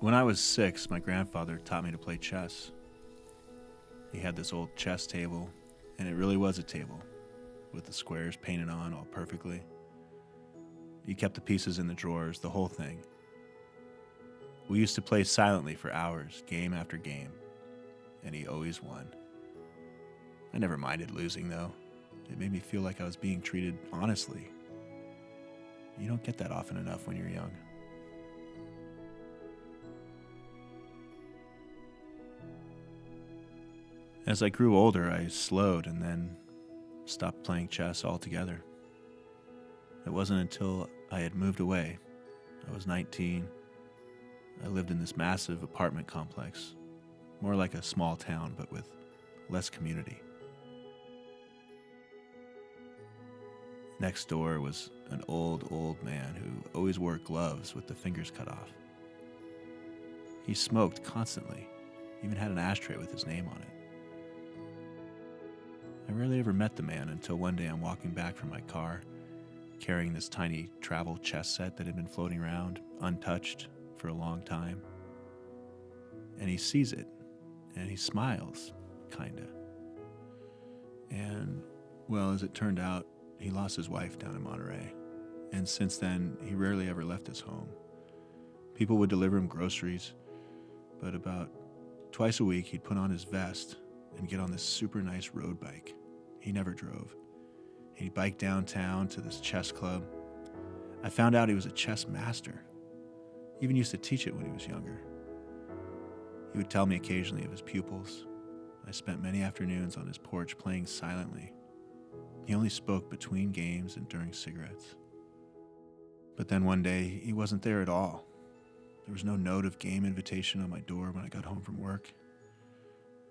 When I was 6, my grandfather taught me to play chess. He had this old chess table, and it really was a table, with the squares painted on all perfectly. He kept the pieces in the drawers, the whole thing. We used to play silently for hours, game after game, and he always won. I never minded losing, though. It made me feel like I was being treated honestly. You don't get that often enough when you're young. As I grew older, I slowed and then stopped playing chess altogether. It wasn't until I had moved away. I was 19. I lived in this massive apartment complex, more like a small town, but with less community. Next door was an old man who always wore gloves with the fingers cut off. He smoked constantly, even had an ashtray with his name on it. I rarely ever met the man until one day I'm walking back from my car, carrying this tiny travel chess set that had been floating around, untouched, for a long time. And he sees it, and he smiles, kinda. And, well, as it turned out, he lost his wife down in Monterey. And since then, he rarely ever left his home. People would deliver him groceries, but about twice a week he'd put on his vest and get on this super nice road bike. He never drove. He'd bike downtown to this chess club. I found out he was a chess master. He even used to teach it when he was younger. He would tell me occasionally of his pupils. I spent many afternoons on his porch playing silently. He only spoke between games and during cigarettes. But then one day, he wasn't there at all. There was no note of game invitation on my door when I got home from work.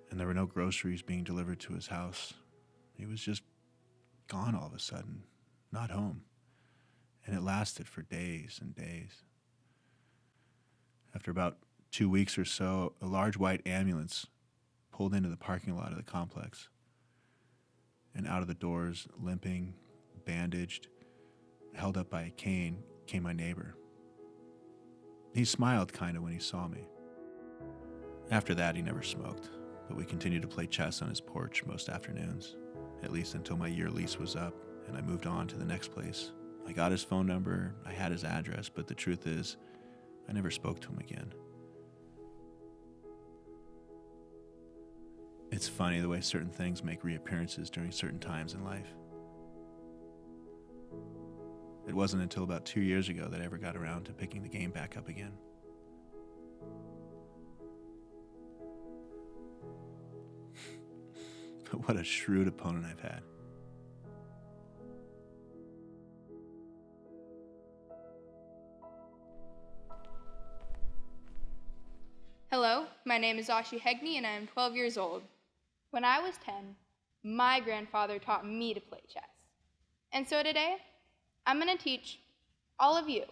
And there were no groceries being delivered to his house. He was just gone all of a sudden, not home. And it lasted for days and days. After about 2 weeks or so, a large white ambulance pulled into the parking lot of the complex. And out of the doors, limping, bandaged, held up by a cane, came my neighbor. He smiled kinda when he saw me. After that, he never smoked, but we continued to play chess on his porch most afternoons, at least until my year lease was up and I moved on to the next place. I got his phone number, I had his address, but the truth is, I never spoke to him again. It's funny the way certain things make reappearances during certain times in life. It wasn't until about 2 years ago that I ever got around to picking the game back up again. But what a shrewd opponent I've had. Hello, my name is Ashi Hegney and I am 12 years old. When I was 10, my grandfather taught me to play chess. And so today, I'm going to teach all of you